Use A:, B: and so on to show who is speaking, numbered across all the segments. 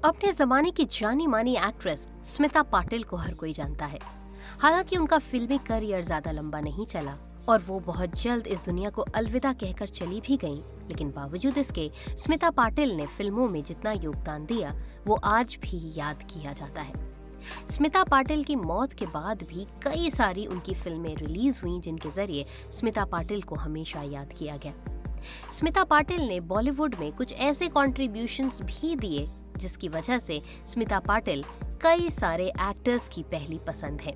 A: अपने जमाने की जानी मानी एक्ट्रेस स्मिता पाटिल को हर कोई जानता है। हालांकि उनका फिल्मी करियर ज्यादा लंबा नहीं चला और वो बहुत जल्द इस दुनिया को अलविदा कहकर चली भी गईं, लेकिन बावजूद इसके स्मिता पाटिल ने फिल्मों में जितना योगदान दिया वो आज भी याद किया जाता है। स्मिता पाटिल की मौत के बाद भी कई सारी उनकी फिल्में रिलीज हुई जिनके जरिए स्मिता पाटिल को हमेशा याद किया गया। स्मिता पाटिल ने बॉलीवुड में कुछ ऐसे कॉन्ट्रीब्यूशंस भी दिए जिसकी वजह से स्मिता पाटिल कई सारे एक्टर्स की पहली पसंद है।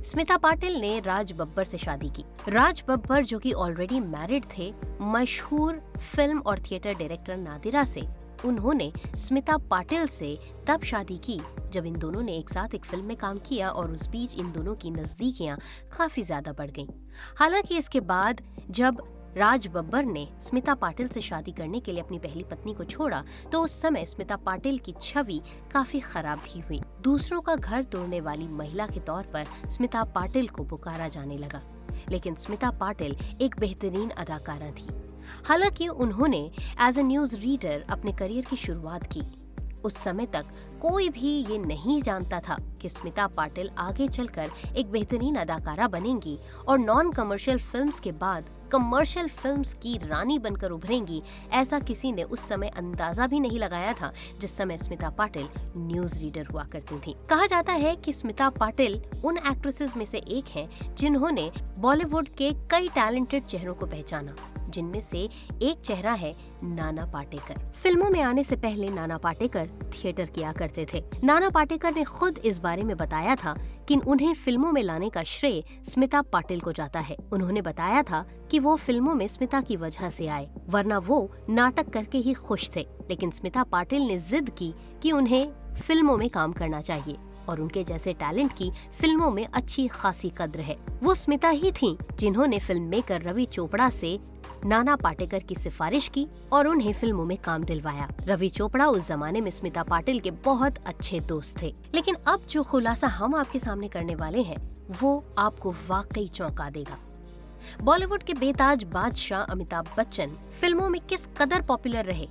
A: स्मिता पाटिल ने राज बब्बर से शादी की। राज बब्बर जो कि ऑलरेडी मैरिड थे, मशहूर फिल्म और थिएटर डायरेक्टर नादिरा से उन्होंने स्मिता पाटिल से तब शादी की जब इन दोनों ने एक साथ एक फिल्म में काम किया और उस बीच इन दोनों की नजदीकियां काफी ज्यादा बढ़ गईं। हालांकि इसके बाद जब राज बब्बर ने स्मिता पाटिल से शादी करने के लिए अपनी पहली पत्नी को छोड़ा तो उस समय स्मिता पाटिल की छवि काफी खराब भी हुई। दूसरों का घर तोड़ने वाली महिला के तौर पर स्मिता पाटिल को पुकारा जाने लगा, लेकिन स्मिता पाटिल एक बेहतरीन अदाकारा थी। हालांकि उन्होंने एज ए न्यूज रीडर अपने करियर की शुरुआत की। उस समय तक कोई भी ये नहीं जानता था कि स्मिता पाटिल आगे चलकर एक बेहतरीन अदाकारा बनेंगी और नॉन कमर्शियल फिल्म्स के बाद कमर्शियल फिल्म्स की रानी बनकर उभरेंगी। ऐसा किसी ने उस समय अंदाजा भी नहीं लगाया था जिस समय स्मिता पाटिल न्यूज रीडर हुआ करती थी। कहा जाता है कि स्मिता पाटिल उन एक्ट्रेसेस में से एक हैं जिन्होंने बॉलीवुड के कई टैलेंटेड चेहरों को पहचाना, जिनमें से एक चेहरा है नाना पाटेकर। फिल्मों में आने से पहले नाना पाटेकर थिएटर किया करते थे। नाना पाटेकर ने खुद इस बारे में बताया था कि उन्हें फिल्मों में लाने का श्रेय स्मिता पाटिल को जाता है। उन्होंने बताया था कि वो फिल्मों में स्मिता की वजह से आए, वरना वो नाटक करके ही खुश थे। लेकिन स्मिता पाटिल ने जिद की कि उन्हें फिल्मों में काम करना चाहिए और उनके जैसे टैलेंट की फिल्मों में अच्छी खासी कद्र है। वो स्मिता ही थीं जिन्होंने फिल्म मेकर रवि चोपड़ा से नाना पाटेकर की सिफारिश की और उन्हें फिल्मों में काम दिलवाया। रवि चोपड़ा उस जमाने में स्मिता पाटिल के बहुत अच्छे दोस्त थे। लेकिन अब जो खुलासा हम आपके सामने करने वाले हैं वो आपको वाकई चौंका देगा। बॉलीवुड के बेताज बादशाह अमिताभ बच्चन फिल्मों में किस कदर पॉपुलर रहे,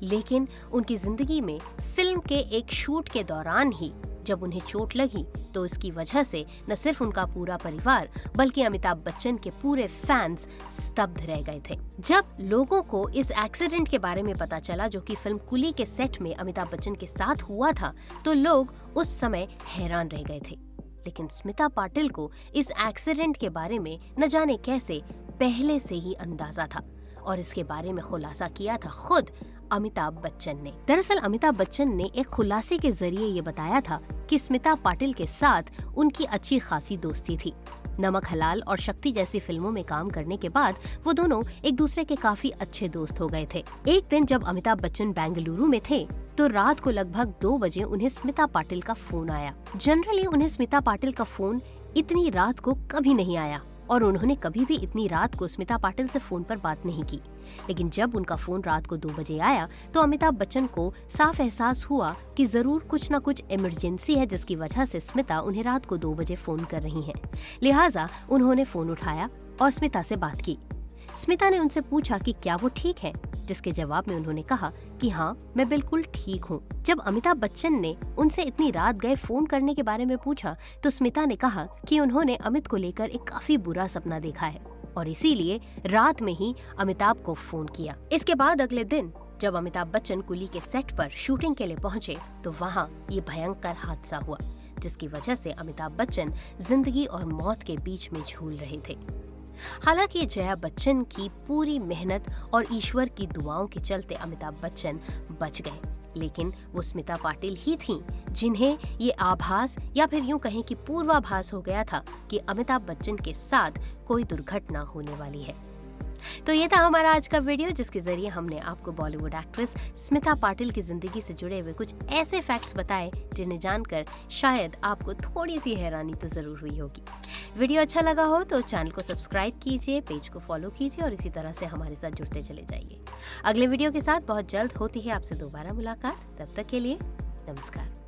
A: लेकिन उनकी जिंदगी में फिल्म के एक शूट के दौरान ही जब उन्हें चोट लगी तो इसकी वजह से न सिर्फ उनका पूरा परिवार बल्कि अमिताभ बच्चन के पूरे फैंस स्तब्ध रह गए थे। जब लोगों को इस एक्सीडेंट के बारे में पता चला जो कि फिल्म कुली के सेट में अमिताभ बच्चन के साथ हुआ था तो लोग उस समय हैरान रह गए थे। लेकिन स्मिता पाटिल को इस एक्सीडेंट के बारे में न जाने कैसे पहले से ही अंदाजा था और इसके बारे में खुलासा किया था खुद अमिताभ बच्चन ने। दरअसल अमिताभ बच्चन ने एक खुलासे के जरिए ये बताया था कि स्मिता पाटिल के साथ उनकी अच्छी खासी दोस्ती थी। नमक हलाल और शक्ति जैसी फिल्मों में काम करने के बाद वो दोनों एक दूसरे के काफी अच्छे दोस्त हो गए थे। एक दिन जब अमिताभ बच्चन बेंगलुरु में थे तो रात को लगभग 2 बजे उन्हें स्मिता पाटिल का फोन आया। जनरली उन्हें स्मिता पाटिल का फोन इतनी रात को कभी नहीं आया और उन्होंने कभी भी इतनी रात को स्मिता पाटिल से फोन पर बात नहीं की। लेकिन जब उनका फोन रात को 2 बजे आया तो अमिताभ बच्चन को साफ एहसास हुआ कि जरूर कुछ न कुछ इमरजेंसी है जिसकी वजह से स्मिता उन्हें रात को 2 बजे फोन कर रही हैं। लिहाजा उन्होंने फोन उठाया और स्मिता से बात की। स्मिता ने उनसे पूछा कि क्या वो ठीक है, जिसके जवाब में उन्होंने कहा कि हाँ, मैं बिल्कुल ठीक हूँ। जब अमिताभ बच्चन ने उनसे इतनी रात गए फोन करने के बारे में पूछा तो स्मिता ने कहा कि उन्होंने अमित को लेकर एक काफी बुरा सपना देखा है और इसीलिए रात में ही अमिताभ को फोन किया। इसके बाद अगले दिन जब अमिताभ बच्चन कुली के सेट पर शूटिंग के लिए पहुंचे तो वहाँ ये भयंकर हादसा हुआ जिसकी वजह से अमिताभ बच्चन जिंदगी और मौत के बीच में झूल रहे थे। हालांकि जया बच्चन की पूरी मेहनत और ईश्वर की दुआओं के चलते अमिताभ बच्चन बच गए, लेकिन वो स्मिता पाटिल ही थीं जिन्हें ये आभास या फिर यूं कहें कि पूर्वाभास हो गया था कि अमिताभ बच्चन के साथ कोई दुर्घटना होने वाली है। तो ये था हमारा आज का वीडियो जिसके जरिए हमने आपको बॉलीवुड एक्ट्रेस स्मिता पाटिल की जिंदगी से जुड़े हुए कुछ ऐसे फैक्ट्स बताए जिन्हें जानकर शायद आपको थोड़ी सी हैरानी तो जरूर हुई होगी। वीडियो अच्छा लगा हो तो चैनल को सब्सक्राइब कीजिए, पेज को फॉलो कीजिए और इसी तरह से हमारे साथ जुड़ते चले जाइए। अगले वीडियो के साथ बहुत जल्द होती है आपसे दोबारा मुलाकात। तब तक के लिए नमस्कार।